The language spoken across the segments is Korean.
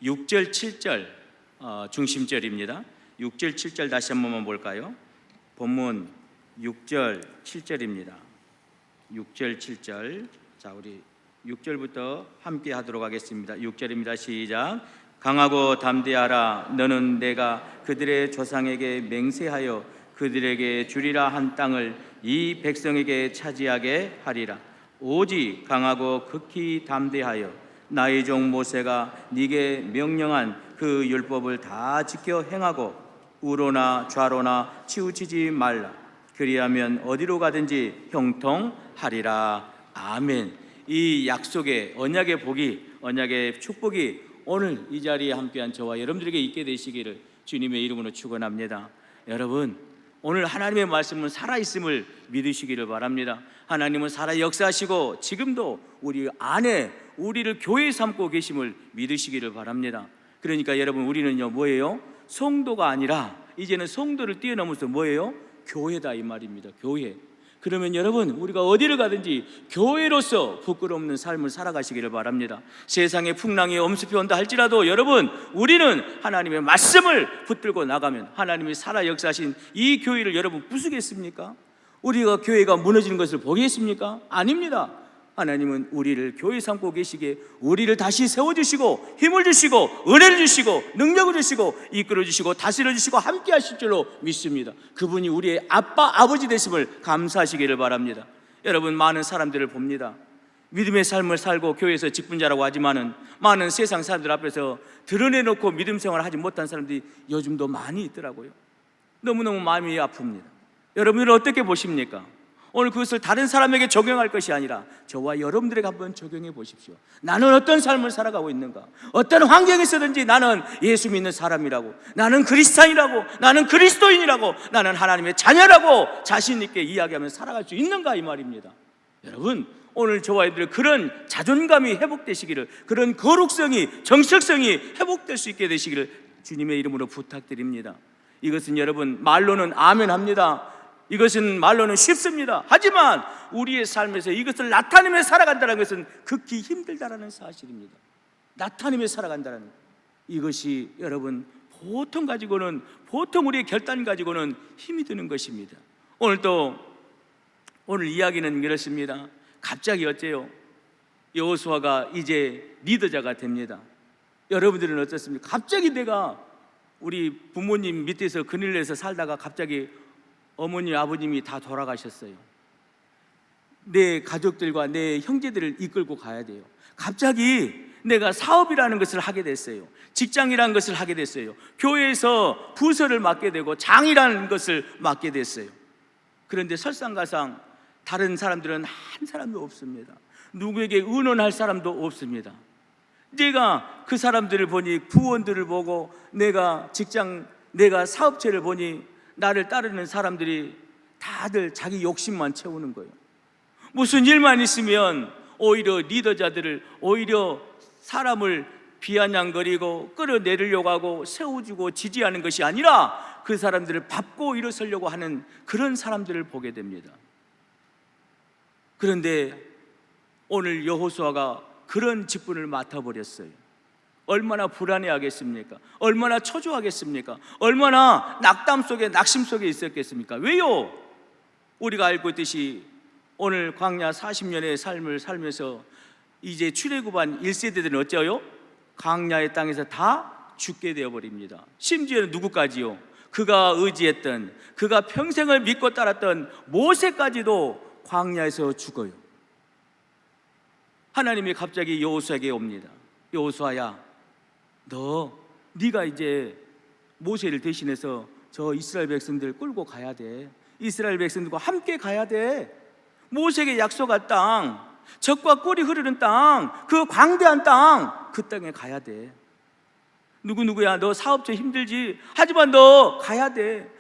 6절 7절 중심절입니다. 6절 7절 다시 한 번만 볼까요? 본문 6절 7절입니다. 6절 7절. 자, 우리 6절부터 함께 하도록 하겠습니다. 6절입니다. 시작. 강하고 담대하라. 너는 내가 그들의 조상에게 맹세하여 그들에게 주리라 한 땅을 이 백성에게 차지하게 하리라. 오직 강하고 극히 담대하여 나의 종 모세가 네게 명령한 그 율법을 다 지켜 행하고 우로나 좌로나 치우치지 말라. 그리하면 어디로 가든지 형통하리라. 아멘. 이 약속의 언약의 복이, 언약의 축복이 오늘 이 자리에 함께한 저와 여러분들에게 있게 되시기를 주님의 이름으로 축원합니다. 여러분, 오늘 하나님의 말씀은 살아있음을 믿으시기를 바랍니다. 하나님은 살아 역사하시고 지금도 우리 안에 우리를 교회 삼고 계심을 믿으시기를 바랍니다. 그러니까 여러분, 우리는요 뭐예요? 성도가 아니라 이제는 성도를 뛰어넘어서 뭐예요? 교회다 이 말입니다. 교회. 그러면 여러분, 우리가 어디를 가든지 교회로서 부끄러움없는 삶을 살아가시기를 바랍니다. 세상에 풍랑이 엄습해 온다 할지라도 여러분, 우리는 하나님의 말씀을 붙들고 나가면 하나님이 살아 역사하신 이 교회를 여러분 부수겠습니까? 우리가 교회가 무너지는 것을 보겠습니까? 아닙니다. 하나님은 우리를 교회 삼고 계시기에 우리를 다시 세워주시고 힘을 주시고 은혜를 주시고 능력을 주시고 이끌어 주시고 다스려 주시고 함께 하실 줄로 믿습니다. 그분이 우리의 아빠 아버지 되심을 감사하시기를 바랍니다. 여러분, 많은 사람들을 봅니다. 믿음의 삶을 살고 교회에서 직분자라고 하지만은 많은 세상 사람들 앞에서 드러내놓고 믿음 생활을 하지 못한 사람들이 요즘도 많이 있더라고요. 너무너무 마음이 아픕니다. 여러분들은 어떻게 보십니까? 오늘 그것을 다른 사람에게 적용할 것이 아니라 저와 여러분들에게 한번 적용해 보십시오. 나는 어떤 삶을 살아가고 있는가? 어떤 환경에서든지 나는 예수 믿는 사람이라고, 나는 그리스도인이라고, 나는 그리스도인이라고, 나는 하나님의 자녀라고 자신 있게 이야기하며 살아갈 수 있는가 이 말입니다. 여러분, 오늘 저와 여러분들의 그런 자존감이 회복되시기를, 그런 거룩성이, 정식성이 회복될 수 있게 되시기를 주님의 이름으로 부탁드립니다. 이것은 여러분 말로는 아멘 합니다. 이것은 말로는 쉽습니다. 하지만 우리의 삶에서 이것을 나타내며 살아간다는 것은 극히 힘들다라는 사실입니다. 나타내며 살아간다는 이것이 여러분 보통 우리의 결단 가지고는 힘이 드는 것입니다. 오늘 이야기는 이렇습니다. 갑자기 어째요? 여호수아가 이제 리더자가 됩니다. 여러분들은 어떻습니까? 갑자기 내가 우리 부모님 밑에서 그늘에서 살다가 갑자기 어머니 아버님이 다 돌아가셨어요. 내 가족들과 내 형제들을 이끌고 가야 돼요. 갑자기 내가 사업이라는 것을 하게 됐어요. 직장이라는 것을 하게 됐어요. 교회에서 부서를 맡게 되고 장이라는 것을 맡게 됐어요. 그런데 설상가상 다른 사람들은 한 사람도 없습니다. 누구에게 의논할 사람도 없습니다. 내가 그 사람들을 보니, 부원들을 보고 내가 사업체를 보니 나를 따르는 사람들이 다들 자기 욕심만 채우는 거예요. 무슨 일만 있으면 오히려 리더자들을, 오히려 사람을 비아냥거리고 끌어내리려고 하고 세워주고 지지하는 것이 아니라 그 사람들을 밟고 일어서려고 하는 그런 사람들을 보게 됩니다. 그런데 오늘 여호수아가 그런 직분을 맡아버렸어요. 얼마나 불안해하겠습니까? 얼마나 초조하겠습니까? 얼마나 낙심 속에 있었겠습니까? 왜요? 우리가 알고 있듯이 오늘 광야 40년의 삶을 살면서 이제 출애굽한 1세대들은 어째요? 광야의 땅에서 다 죽게 되어버립니다. 심지어는 누구까지요? 그가 의지했던, 그가 평생을 믿고 따랐던 모세까지도 광야에서 죽어요. 하나님이 갑자기 여호수아에게 옵니다. 여호수아야, 네가 이제 모세를 대신해서 저 이스라엘 백성들 끌고 가야 돼. 이스라엘 백성들과 함께 가야 돼. 모세에게 약속한 땅, 젖과 꿀이 흐르는 땅, 그 광대한 땅, 그 땅에 가야 돼. 누구야, 너 사업체 힘들지? 하지만 너 가야 돼.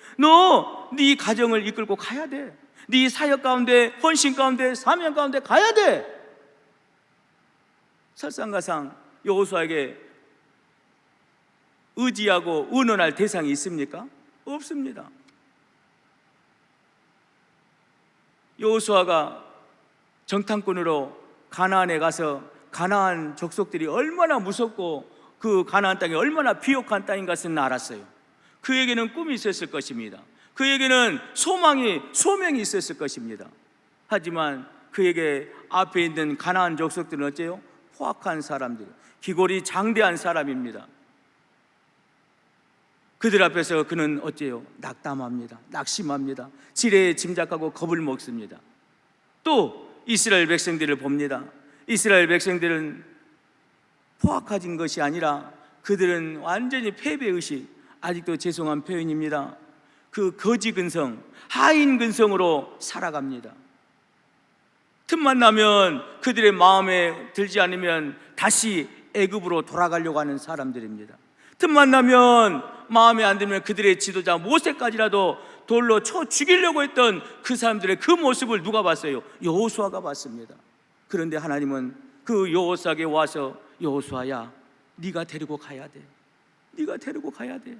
네 가정을 이끌고 가야 돼. 네 사역 가운데, 헌신 가운데, 사명 가운데 가야 돼. 설상가상 여호수아에게 의지하고 의논할 대상이 있습니까? 없습니다. 여호수아가 정탐꾼으로 가나안에 가서 가나안 족속들이 얼마나 무섭고 그 가나안 땅이 얼마나 비옥한 땅인 것은 알았어요. 그에게는 꿈이 있었을 것입니다. 그에게는 소명이 있었을 것입니다. 하지만 그에게 앞에 있는 가나안 족속들은 어째요? 포악한 사람들, 기골이 장대한 사람입니다. 그들 앞에서 그는 어째요? 낙담합니다. 낙심합니다. 지레에 짐작하고 겁을 먹습니다. 또 이스라엘 백성들을 봅니다. 이스라엘 백성들은 포악해진 것이 아니라 그들은 완전히 패배의식, 아직도 죄송한 표현입니다. 그 거지 근성, 하인 근성으로 살아갑니다. 틈만 나면 그들의 마음에 들지 않으면 다시 애굽으로 돌아가려고 하는 사람들입니다. 틈만 나면 마음에 안 들면 그들의 지도자 모세까지라도 돌로 쳐 죽이려고 했던 그 사람들의 그 모습을 누가 봤어요? 여호수아가 봤습니다. 그런데 하나님은 그 여호수아에게 와서 여호수아야, 네가 데리고 가야 돼. 네가 데리고 가야 돼.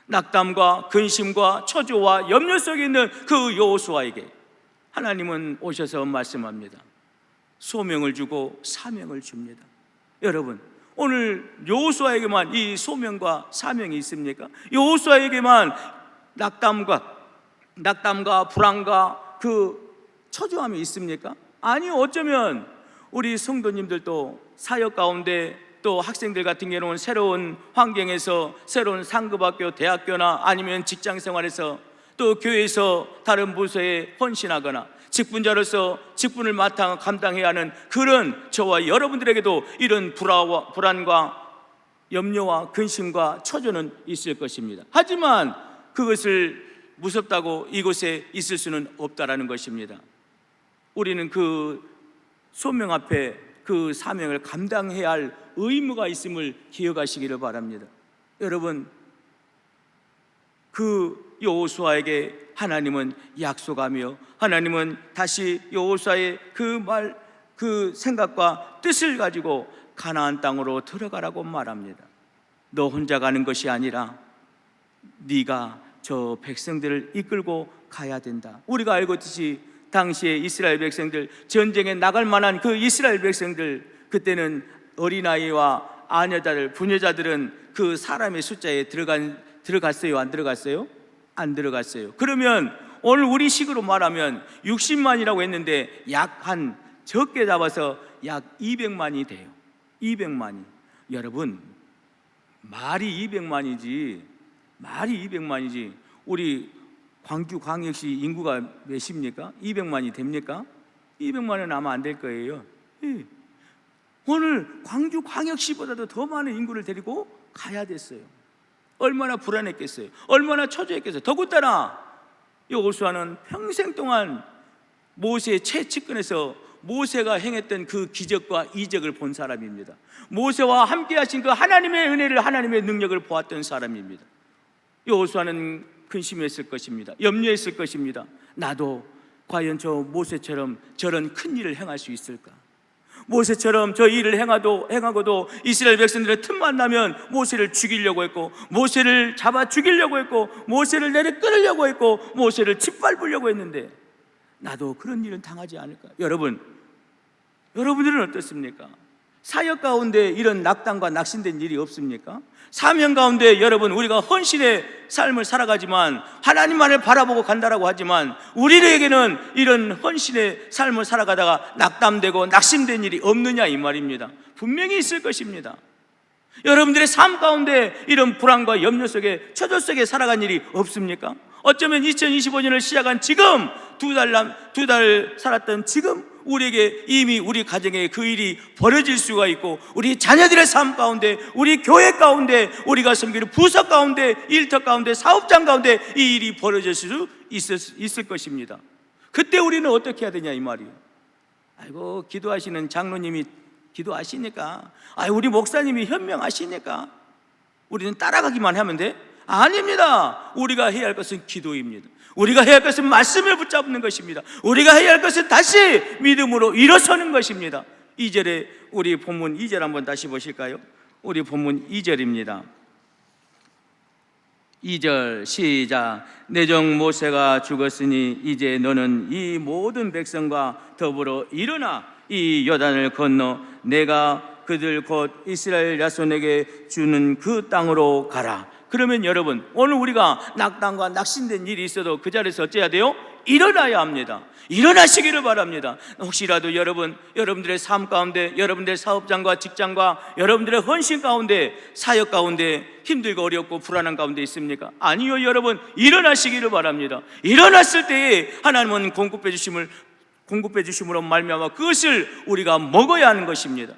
낙담과 근심과 초조와 염려 속에 있는 그 여호수아에게 하나님은 오셔서 말씀합니다. 소명을 주고 사명을 줍니다. 여러분, 오늘 여호수아에게만 이 소명과 사명이 있습니까? 여호수아에게만 낙담과 불안과 그 초조함이 있습니까? 아니, 어쩌면 우리 성도님들도 사역 가운데 또 학생들 같은 경우는 새로운 환경에서 새로운 상급학교, 대학교나 아니면 직장 생활에서 또 교회에서 다른 부서에 헌신하거나 직분자로서 직분을 맡아 감당해야 하는 그런 저와 여러분들에게도 이런 불안과 염려와 근심과 초조는 있을 것입니다. 하지만 그것을 무섭다고 이곳에 있을 수는 없다라는 것입니다. 우리는 그 소명 앞에 그 사명을 감당해야 할 의무가 있음을 기억하시기를 바랍니다. 여러분, 그 여호수아에게 하나님은 약속하며 하나님은 다시 여호수아의 그 생각과 뜻을 가지고 가나안 땅으로 들어가라고 말합니다. 너 혼자 가는 것이 아니라 네가 저 백성들을 이끌고 가야 된다. 우리가 알고 있듯이 당시에 이스라엘 백성들, 전쟁에 나갈 만한 그 이스라엘 백성들, 그때는 어린아이와 아녀들, 부녀자들은 그 사람의 숫자에 들어갔어요? 안 들어갔어요? 안 들어갔어요. 그러면 오늘 우리 식으로 말하면 60만이라고 했는데 한 적게 잡아서 약 200만이 돼요. 200만이. 여러분, 말이 200만이지 우리 광주광역시 인구가 몇입니까? 200만이 됩니까? 200만은 아마 안 될 거예요. 오늘 광주광역시보다도 더 많은 인구를 데리고 가야 됐어요. 얼마나 불안했겠어요. 얼마나 초조했겠어요. 더군다나 여호수아는 평생 동안 모세의 최측근에서 모세가 행했던 그 기적과 이적을 본 사람입니다. 모세와 함께 하신 그 하나님의 은혜를, 하나님의 능력을 보았던 사람입니다. 여호수아는 근심했을 것입니다. 염려했을 것입니다. 나도 과연 저 모세처럼 저런 큰 일을 행할 수 있을까? 모세처럼 저 일을 행하고도 이스라엘 백성들의 틈만 나면 모세를 죽이려고 했고, 모세를 잡아 죽이려고 했고, 모세를 내려 끌으려고 했고, 모세를 짓밟으려고 했는데 나도 그런 일은 당하지 않을까? 여러분들은 어떻습니까? 사역 가운데 이런 낙담과 낙심된 일이 없습니까? 사명 가운데 여러분, 우리가 헌신의 삶을 살아가지만 하나님만을 바라보고 간다라고 하지만 우리에게는 이런 헌신의 삶을 살아가다가 낙담되고 낙심된 일이 없느냐 이 말입니다. 분명히 있을 것입니다. 여러분들의 삶 가운데 이런 불안과 염려 속에, 초조 속에 살아간 일이 없습니까? 어쩌면 2025년을 시작한 지금 두 달 살았던 지금 우리에게 이미 우리 가정에 그 일이 벌어질 수가 있고, 우리 자녀들의 삶 가운데, 우리 교회 가운데, 우리가 섬기는 부서 가운데, 일터 가운데, 사업장 가운데 이 일이 벌어질 수 있을 것입니다. 그때 우리는 어떻게 해야 되냐 이 말이에요. 아이고, 기도하시는 장로님이 기도하시니까, 우리 목사님이 현명하시니까 우리는 따라가기만 하면 돼? 아닙니다. 우리가 해야 할 것은 기도입니다. 우리가 해야 할 것은 말씀을 붙잡는 것입니다. 우리가 해야 할 것은 다시 믿음으로 일어서는 것입니다. 2절에 우리 본문 2절 한번 다시 보실까요? 우리 본문 2절입니다. 2절 시작. 내 종 모세가 죽었으니 이제 너는 이 모든 백성과 더불어 일어나 이 요단을 건너 내가 그들 곧 이스라엘 야손에게 주는 그 땅으로 가라. 그러면 여러분, 오늘 우리가 낙담과 낙심된 일이 있어도 그 자리에서 어째야 돼요? 일어나야 합니다. 일어나시기를 바랍니다. 혹시라도 여러분들의 삶 가운데, 여러분들의 사업장과 직장과 여러분들의 헌신 가운데, 사역 가운데 힘들고 어렵고 불안한 가운데 있습니까? 아니요, 여러분, 일어나시기를 바랍니다. 일어났을 때에 하나님은 공급해 주심으로 말미암아 그것을 우리가 먹어야 하는 것입니다.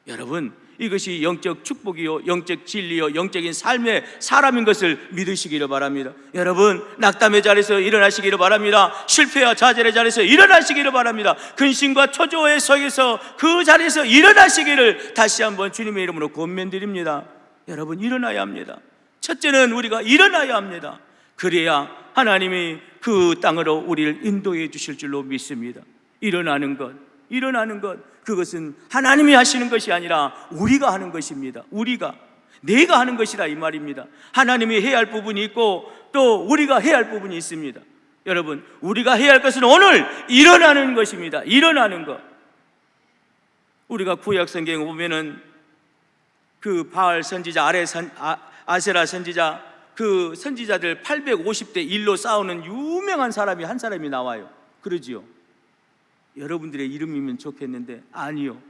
여러분, 이것이 영적 축복이요, 영적 진리요, 영적인 삶의 사람인 것을 믿으시기를 바랍니다. 여러분, 낙담의 자리에서 일어나시기를 바랍니다. 실패와 좌절의 자리에서 일어나시기를 바랍니다. 근심과 초조의 속에서 그 자리에서 일어나시기를 다시 한번 주님의 이름으로 권면드립니다. 여러분, 일어나야 합니다. 첫째는 우리가 일어나야 합니다. 그래야 하나님이 그 땅으로 우리를 인도해 주실 줄로 믿습니다. 일어나는 것, 그것은 하나님이 하시는 것이 아니라 우리가 하는 것입니다. 내가 하는 것이라 이 말입니다. 하나님이 해야 할 부분이 있고 또 우리가 해야 할 부분이 있습니다. 여러분, 우리가 해야 할 것은 오늘 일어나는 것입니다. 일어나는 것. 우리가 구약 성경에 보면은 그 바알 선지자, 아세라 선지자, 그 선지자들 850대 1로 싸우는 유명한 사람이 한 사람이 나와요. 그러지요? 여러분들의 이름이면 좋겠는데 아니요.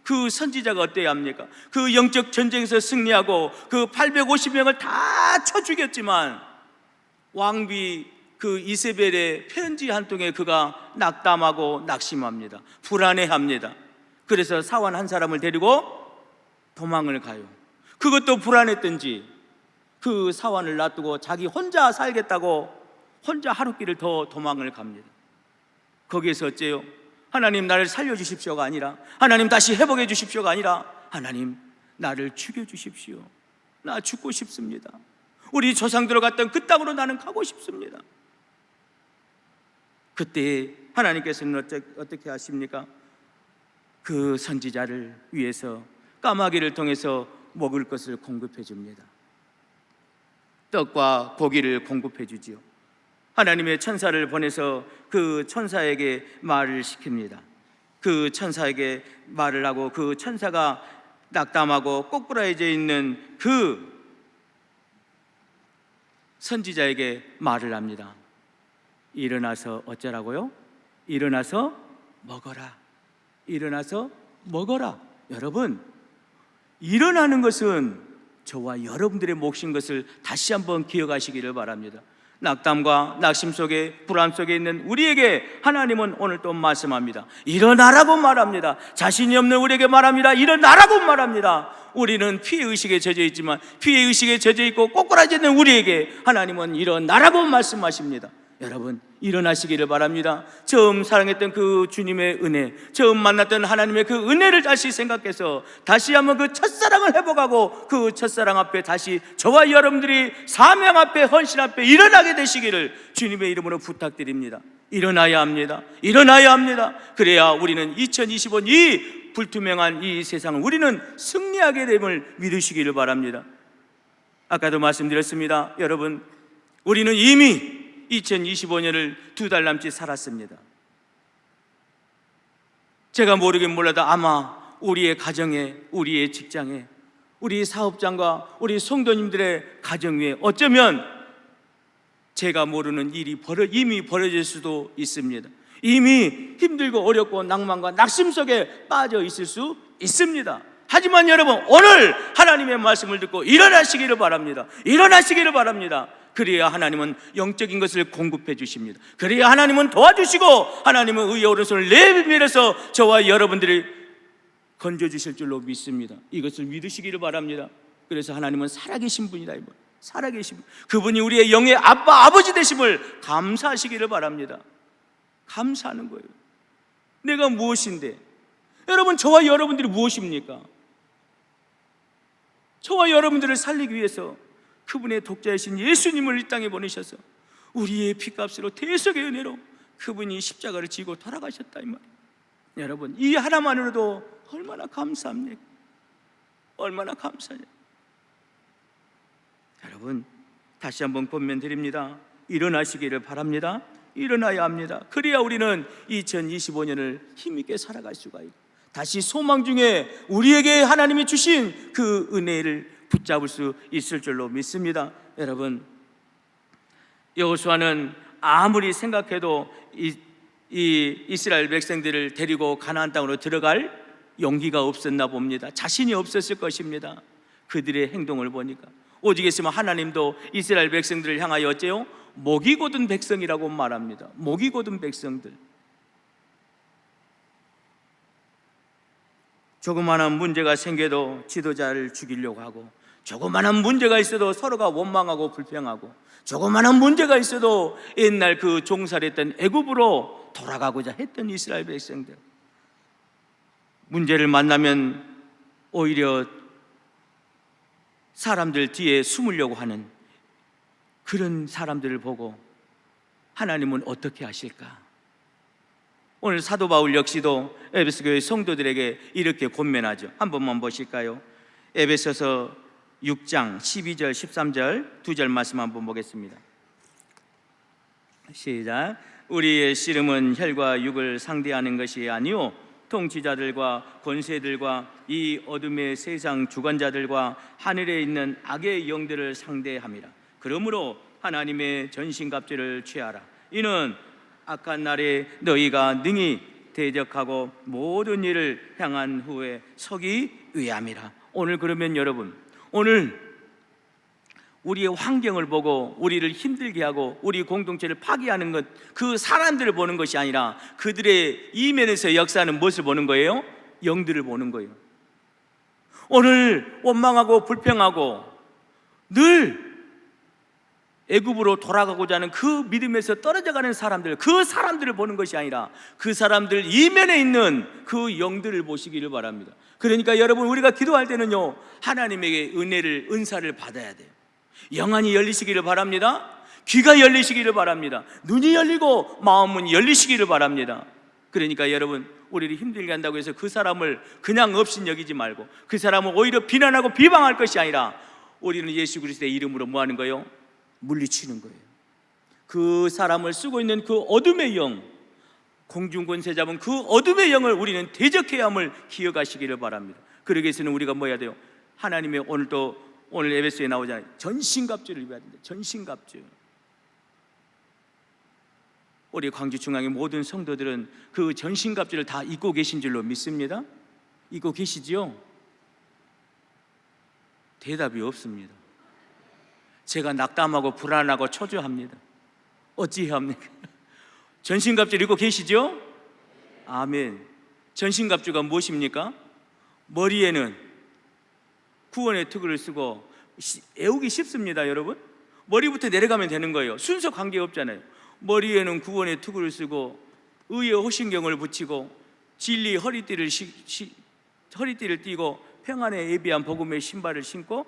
그 선지자가 어때야 합니까? 그 영적 전쟁에서 승리하고 그 850명을 다 쳐 죽였지만 왕비 그 이세벨의 편지 한 통에 그가 낙담하고 낙심합니다. 불안해합니다. 그래서 사원 한 사람을 데리고 도망을 가요. 그것도 불안했던지 그 사원을 놔두고 자기 혼자 살겠다고 혼자 하루길을 더 도망을 갑니다. 거기에서 어째요? 하나님 나를 살려주십시오가 아니라, 하나님 다시 회복해 주십시오가 아니라, 하나님 나를 죽여주십시오. 나 죽고 싶습니다. 우리 조상들어 갔던 그 땅으로 나는 가고 싶습니다. 그때 하나님께서는 어떻게 하십니까? 그 선지자를 위해서 까마귀를 통해서 먹을 것을 공급해 줍니다. 떡과 고기를 공급해 주지요. 하나님의 천사를 보내서 그 천사에게 말을 시킵니다. 그 천사에게 말을 하고 그 천사가 낙담하고 꼬꾸라져 있는 그 선지자에게 말을 합니다. 일어나서 어쩌라고요? 일어나서 먹어라. 일어나서 먹어라. 여러분, 일어나는 것은 저와 여러분들의 몫인 것을 다시 한번 기억하시기를 바랍니다. 낙담과 낙심 속에, 불안 속에 있는 우리에게 하나님은 오늘 또 말씀합니다. 일어나라고 말합니다. 자신이 없는 우리에게 말합니다. 일어나라고 말합니다. 우리는 피해의식에 젖어 있지만, 피해의식에 젖어 있고 꼬꾸라져 있는 우리에게 하나님은 일어나라고 말씀하십니다. 여러분, 일어나시기를 바랍니다. 처음 사랑했던 그 주님의 은혜, 처음 만났던 하나님의 그 은혜를 다시 생각해서 다시 한번 그 첫사랑을 회복하고 그 첫사랑 앞에 다시 저와 여러분들이 사명 앞에, 헌신 앞에 일어나게 되시기를 주님의 이름으로 부탁드립니다. 일어나야 합니다. 일어나야 합니다. 그래야 우리는 2025년 이 불투명한 이 세상을 우리는 승리하게 됨을 믿으시기를 바랍니다. 아까도 말씀드렸습니다. 여러분, 우리는 이미 2025년을 2달 남짓 살았습니다. 제가 모르긴 몰라도 아마 우리의 가정에, 우리의 직장에, 우리 사업장과 우리 성도님들의 가정 위에 어쩌면 제가 모르는 일이 이미 벌어질 수도 있습니다. 이미 힘들고 어렵고 낭만과 낙심 속에 빠져 있을 수 있습니다. 하지만 여러분, 오늘 하나님의 말씀을 듣고 일어나시기를 바랍니다. 일어나시기를 바랍니다. 그래야 하나님은 영적인 것을 공급해 주십니다. 그래야 하나님은 도와주시고 하나님은 의의 오른손을 내밀어서 저와 여러분들을 건져주실 줄로 믿습니다. 이것을 믿으시기를 바랍니다. 그래서 하나님은 살아계신 분이다. 살아계신 분, 그분이 우리의 영의 아빠, 아버지 되심을 감사하시기를 바랍니다. 감사하는 거예요. 내가 무엇인데? 여러분, 저와 여러분들이 무엇입니까? 저와 여러분들을 살리기 위해서 그분의 독자이신 예수님을 이 땅에 보내셔서 우리의 피값으로 대속의 은혜로 그분이 십자가를 지고 돌아가셨다 이 말이에요. 여러분, 이 하나만으로도 얼마나 감사합니까? 얼마나 감사해요. 여러분, 다시 한번 권면드립니다. 일어나시기를 바랍니다. 일어나야 합니다. 그래야 우리는 2025년을 힘있게 살아갈 수가 있고 다시 소망 중에 우리에게 하나님이 주신 그 은혜를 붙잡을 수 있을 줄로 믿습니다. 여러분, 여호수아는 아무리 생각해도 이 이스라엘 백성들을 데리고 가나안 땅으로 들어갈 용기가 없었나 봅니다. 자신이 없었을 것입니다. 그들의 행동을 보니까. 오직 있으면 하나님도 이스라엘 백성들을 향하여 어째요? 목이 곧은 백성이라고 말합니다. 목이 곧은 백성들. 조그마한 문제가 생겨도 지도자를 죽이려고 하고, 조그마한 문제가 있어도 서로가 원망하고 불평하고, 조그마한 문제가 있어도 옛날 그 종살이했던 애굽으로 돌아가고자 했던 이스라엘 백성들, 문제를 만나면 오히려 사람들 뒤에 숨으려고 하는 그런 사람들을 보고 하나님은 어떻게 하실까? 오늘 사도 바울 역시도 에베소 교회 성도들에게 이렇게 권면하죠. 한 번만 보실까요? 에베소서 6장 12절 13절 두 절 말씀 한번 보겠습니다. 시작. 우리의 씨름은 혈과 육을 상대하는 것이 아니요 통치자들과 권세들과 이 어둠의 세상 주관자들과 하늘에 있는 악의 영들을 상대함이라. 그러므로 하나님의 전신갑주를 취하라. 이는 악한 날에 너희가 능히 대적하고 모든 일을 향한 후에 서기 위함이라. 오늘 그러면 여러분, 오늘 우리의 환경을 보고 우리를 힘들게 하고 우리 공동체를 파괴하는 것, 그 사람들을 보는 것이 아니라 그들의 이면에서 역사하는 무엇을 보는 거예요? 영들을 보는 거예요. 오늘 원망하고 불평하고 늘 애굽으로 돌아가고자 하는 그 믿음에서 떨어져가는 사람들, 그 사람들을 보는 것이 아니라 그 사람들 이면에 있는 그 영들을 보시기를 바랍니다. 그러니까 여러분, 우리가 기도할 때는요, 하나님에게 은혜를, 은사를 받아야 돼요. 영안이 열리시기를 바랍니다. 귀가 열리시기를 바랍니다. 눈이 열리고 마음은 열리시기를 바랍니다. 그러니까 여러분, 우리를 힘들게 한다고 해서 그 사람을 그냥 없인 여기지 말고 그 사람을 오히려 비난하고 비방할 것이 아니라 우리는 예수 그리스도의 이름으로 뭐 하는 거예요? 물리치는 거예요. 그 사람을 쓰고 있는 그 어둠의 영, 공중권세 잡은 그 어둠의 영을 우리는 대적해야 함을 기억하시기를 바랍니다. 그러기 위해서는 우리가 뭐 해야 돼요? 하나님의 오늘 에베소에 나오잖아요. 전신갑주를 입어야 된다. 전신갑주. 우리 광주중앙의 모든 성도들은 그 전신갑주를 다 입고 계신 줄로 믿습니다. 입고 계시지요? 대답이 없습니다. 제가 낙담하고 불안하고 초조합니다. 어찌해야 합니까? 전신갑주를 입고 계시죠? 아멘. 전신갑주가 무엇입니까? 머리에는 구원의 특을 쓰고, 애우기 쉽습니다. 여러분, 머리부터 내려가면 되는 거예요. 순서 관계없잖아요. 머리에는 구원의 특을 쓰고 의의 호신경을 붙이고 진리 허리띠를 띠고 평안에 예비한 복음의 신발을 신고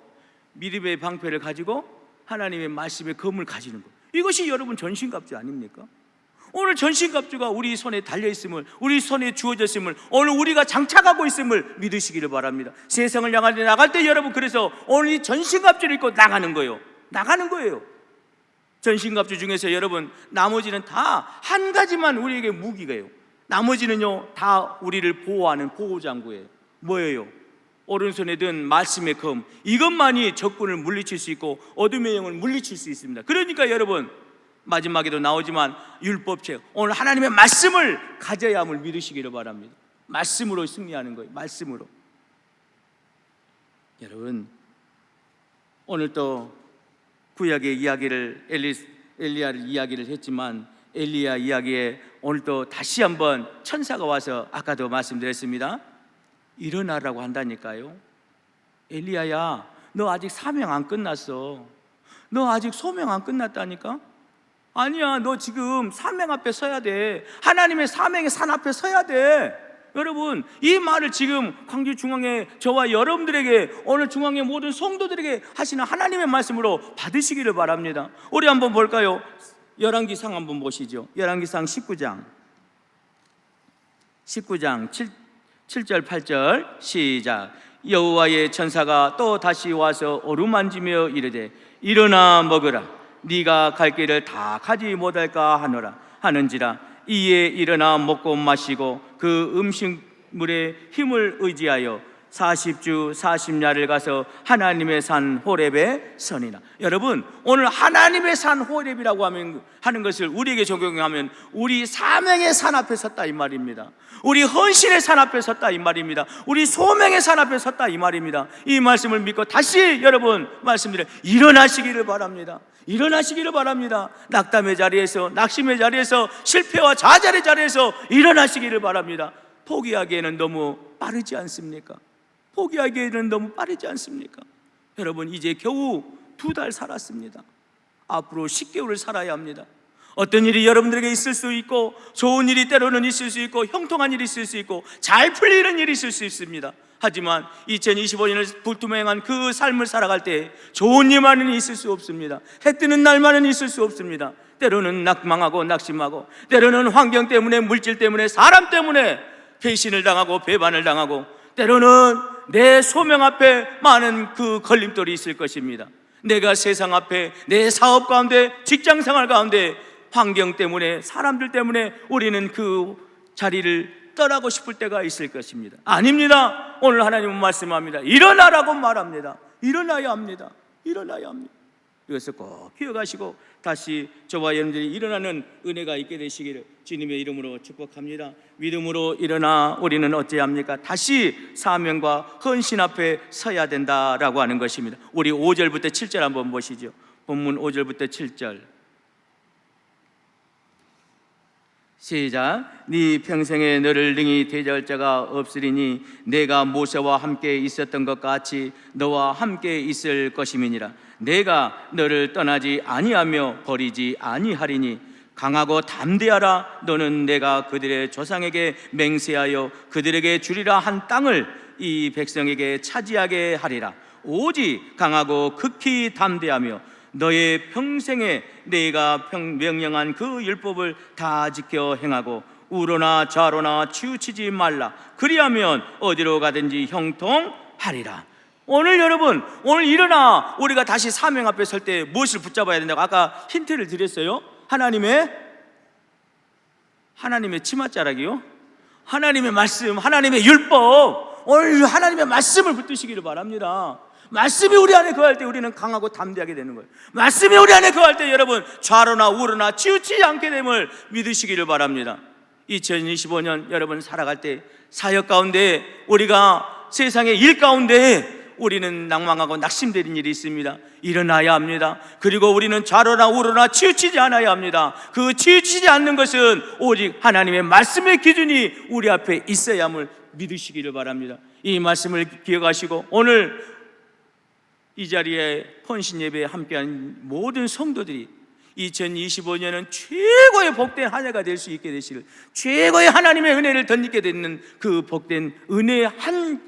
믿음의 방패를 가지고 하나님의 말씀의 검을 가지는 것, 이것이 여러분 전신갑주 아닙니까? 오늘 전신갑주가 우리 손에 달려있음을, 우리 손에 주어졌음을, 오늘 우리가 장착하고 있음을 믿으시기를 바랍니다. 세상을 향할 때, 나갈 때 여러분, 그래서 오늘 이 전신갑주를 입고 나가는 거예요. 나가는 거예요. 전신갑주 중에서 여러분, 나머지는 다 한 가지만 우리에게 무기가요. 나머지는요 다 우리를 보호하는 보호장구예요. 뭐예요? 오른손에 든 말씀의 검, 이것만이 적군을 물리칠 수 있고 어둠의 영을 물리칠 수 있습니다. 그러니까 여러분, 마지막에도 나오지만 율법책, 오늘 하나님의 말씀을 가져야 함을 믿으시기를 바랍니다. 말씀으로 승리하는 거예요. 말씀으로. 여러분, 오늘 또 구약의 이야기를 엘리야를 이야기를 했지만 엘리야 이야기에 오늘 또 다시 한번 천사가 와서 아까도 말씀드렸습니다. 일어나라고 한다니까요. 엘리야야, 너 아직 사명 안 끝났어. 너 아직 소명 안 끝났다니까? 아니야, 너 지금 사명 앞에 서야 돼. 하나님의 사명의 산 앞에 서야 돼. 여러분, 이 말을 지금 광주중앙에 저와 여러분들에게, 오늘 중앙의 모든 성도들에게 하시는 하나님의 말씀으로 받으시기를 바랍니다. 우리 한번 볼까요? 열왕기상 한번 보시죠. 열왕기상 19장 7절 8절 시작. 여호와의 천사가 또 다시 와서 어루만지며 이르되 일어나 먹으라. 네가 갈 길을 다 가지 못할까 하노라 하는지라. 이에 일어나 먹고 마시고 그 물의 힘을 의지하여 40주 40야를 가서 하나님의 산 호렙에 서니라. 여러분, 오늘 하나님의 산 호렙이라고 하는 것을 우리에게 적용하면 우리 사명의 산 앞에 섰다 이 말입니다. 우리 헌신의 산 앞에 섰다 이 말입니다. 우리 소명의 산 앞에 섰다 이 말입니다. 이 말씀을 믿고 다시 여러분 말씀드려요. 일어나시기를 바랍니다. 일어나시기를 바랍니다. 낙담의 자리에서, 낙심의 자리에서, 실패와 좌절의 자리에서 일어나시기를 바랍니다. 포기하기에는 너무 빠르지 않습니까? 포기하기에는 너무 빠르지 않습니까? 여러분, 이제 겨우 2달 살았습니다. 앞으로 10개월을 살아야 합니다. 어떤 일이 여러분들에게 있을 수 있고, 좋은 일이 때로는 있을 수 있고, 형통한 일이 있을 수 있고, 잘 풀리는 일이 있을 수 있습니다. 하지만 2025년을 불투명한 그 삶을 살아갈 때 좋은 일만은 있을 수 없습니다. 해 뜨는 날만은 있을 수 없습니다. 때로는 낙망하고 낙심하고, 때로는 환경 때문에, 물질 때문에, 사람 때문에 배신을 당하고 배반을 당하고, 때로는 내 소명 앞에 많은 그 걸림돌이 있을 것입니다. 내가 세상 앞에, 내 사업 가운데, 직장 생활 가운데 환경 때문에, 사람들 때문에 우리는 그 자리를 떠나고 싶을 때가 있을 것입니다. 아닙니다. 오늘 하나님은 말씀합니다. 일어나라고 말합니다. 일어나야 합니다. 일어나야 합니다. 이것을 꼭 기억하시고 다시 저와 여러분들이 일어나는 은혜가 있게 되시기를 주님의 이름으로 축복합니다. 믿음으로 일어나 우리는 어찌해야 합니까? 다시 사명과 헌신 앞에 서야 된다라고 하는 것입니다. 우리 5절부터 7절 한번 보시죠. 본문 5절부터 7절 시작. 네 평생에 너를 능히 대적할 자가 없으리니 내가 모세와 함께 있었던 것 같이 너와 함께 있을 것임이니라. 내가 너를 떠나지 아니하며 버리지 아니하리니 강하고 담대하라. 너는 내가 그들의 조상에게 맹세하여 그들에게 주리라 한 땅을 이 백성에게 차지하게 하리라. 오직 강하고 극히 담대하며 너의 평생에 내가 명령한 그 율법을 다 지켜 행하고 우로나 좌로나 치우치지 말라. 그리하면 어디로 가든지 형통하리라. 오늘 여러분, 오늘 일어나 우리가 다시 사명 앞에 설 때 무엇을 붙잡아야 된다고 아까 힌트를 드렸어요. 하나님의 치맛자락이요, 하나님의 말씀, 하나님의 율법. 오늘 하나님의 말씀을 붙드시기를 바랍니다. 말씀이 우리 안에 거할 때 우리는 강하고 담대하게 되는 거예요. 말씀이 우리 안에 거할 때 여러분 좌로나 우로나 치우치지 않게 됨을 믿으시기를 바랍니다. 2025년 여러분 살아갈 때 사역 가운데, 우리가 세상의 일 가운데 우리는 낭망하고 낙심되는 일이 있습니다. 일어나야 합니다. 그리고 우리는 좌로나 우로나 치우치지 않아야 합니다. 그 치우치지 않는 것은 오직 하나님의 말씀의 기준이 우리 앞에 있어야 함을 믿으시기를 바랍니다. 이 말씀을 기억하시고 오늘 이 자리에 헌신 예배에 함께한 모든 성도들이 2025년은 최고의 복된 한 해가 될 수 있게 되시길, 최고의 하나님의 은혜를 덧입게 되는 그 복된 은혜의 한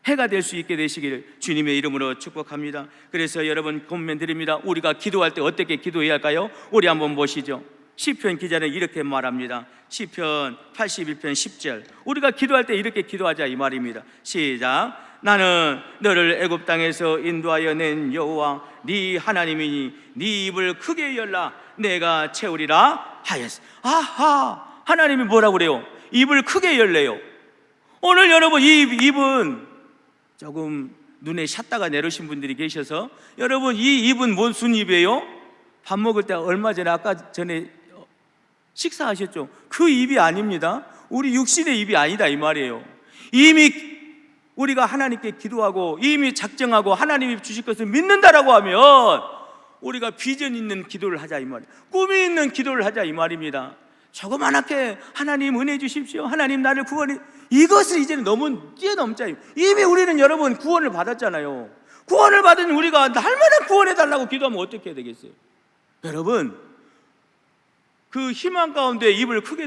해가 될 수 있게 되시기를 주님의 이름으로 축복합니다. 그래서 여러분 권면 드립니다. 우리가 기도할 때 어떻게 기도해야 할까요? 우리 한번 보시죠. 시편 기자는 이렇게 말합니다. 시편 81편 10절. 우리가 기도할 때 이렇게 기도하자 이 말입니다. 시작. 나는 너를 애굽 땅에서 인도하여 낸 여호와 네 하나님이니 네 입을 크게 열라. 내가 채우리라 하였어. 아하, 하나님이 뭐라고 그래요? 입을 크게 열래요. 오늘 여러분 이 입은 조금 눈에 샷다가 내려오신 분들이 계셔서, 여러분 이 입은 무슨 입이에요? 밥 먹을 때 얼마 전에 아까 전에 식사하셨죠? 그 입이 아닙니다. 우리 육신의 입이 아니다 이 말이에요. 이미 우리가 하나님께 기도하고 이미 작정하고 하나님이 주실 것을 믿는다라고 하면 우리가 비전 있는 기도를 하자 이 말이에요. 꿈이 있는 기도를 하자 이 말입니다. 조그만하게 하나님 은혜 주십시오, 하나님 나를 구원해, 이것을 이제는 너무 뛰어넘자. 이미 우리는 여러분 구원을 받았잖아요. 구원을 받은 우리가 날마다 구원해달라고 기도하면 어떻게 해야 되겠어요? 여러분 그 희망 가운데 입을 크게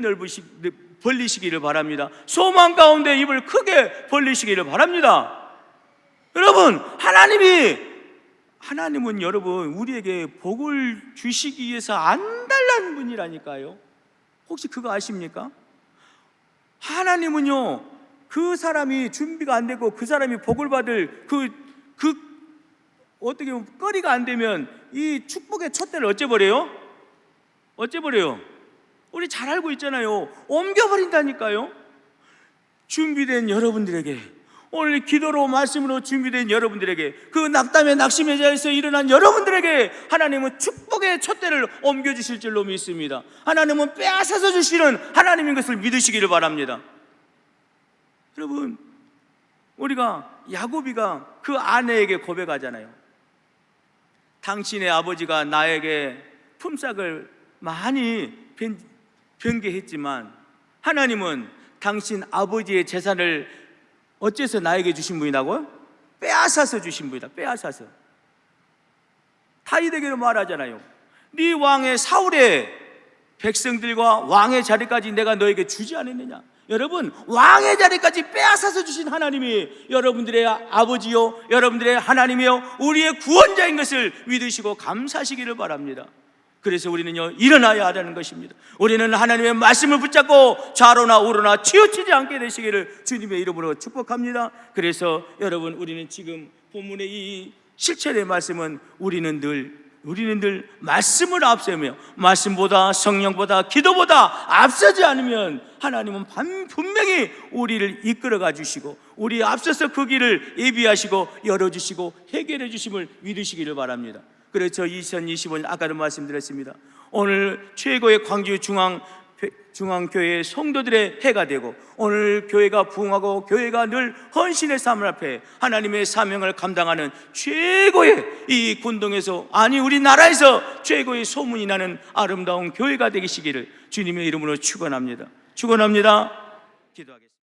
벌리시기를 바랍니다. 소망 가운데 입을 크게 벌리시기를 바랍니다. 여러분 하나님은 여러분 우리에게 복을 주시기 위해서 안 달라는 분이라니까요. 혹시 그거 아십니까? 하나님은요 그 사람이 준비가 안 되고 그 사람이 복을 받을 어떻게 보면 거리가 안 되면 이 축복의 촛대를 어째버려요? 우리 잘 알고 있잖아요. 옮겨버린다니까요. 준비된 여러분들에게, 오늘 기도로 말씀으로 준비된 여러분들에게, 그 낙담에 낙심에 자에서 일어난 여러분들에게 하나님은 축복의 촛대를 옮겨주실 줄로 믿습니다. 하나님은 빼앗아서 주시는 하나님인 것을 믿으시기를 바랍니다. 여러분, 우리가 야곱이가 그 아내에게 고백하잖아요. 당신의 아버지가 나에게 품삯을 많이 변개했지만 하나님은 당신 아버지의 재산을 어째서 나에게 주신 분이라고요? 빼앗아서 주신 분이다. 빼앗아서. 다윗에게는 말하잖아요. 네 왕의 사울의 백성들과 왕의 자리까지 내가 너에게 주지 않았느냐. 여러분, 왕의 자리까지 빼앗아서 주신 하나님이 여러분들의 아버지요, 여러분들의 하나님이요, 우리의 구원자인 것을 믿으시고 감사하시기를 바랍니다. 그래서 우리는요, 일어나야 하는 것입니다. 우리는 하나님의 말씀을 붙잡고 좌로나 우로나 치우치지 않게 되시기를 주님의 이름으로 축복합니다. 그래서 여러분, 우리는 지금 본문의 이 실천의 말씀은 우리는 늘 말씀을 앞세우며, 말씀보다 성령보다 기도보다 앞서지 않으면 하나님은 분명히 우리를 이끌어가 주시고 우리 앞서서 그 길을 예비하시고 열어주시고 해결해 주심을 믿으시기를 바랍니다. 그래서 2025년 아까도 말씀드렸습니다. 오늘 최고의 광주 중앙교회 성도들의 해가 되고, 오늘 교회가 부흥하고 교회가 늘 헌신의 삶을 앞에 하나님의 사명을 감당하는 최고의 이 군동에서, 아니 우리나라에서 최고의 소문이 나는 아름다운 교회가 되시기를 주님의 이름으로 축원합니다. 기도하겠습니다.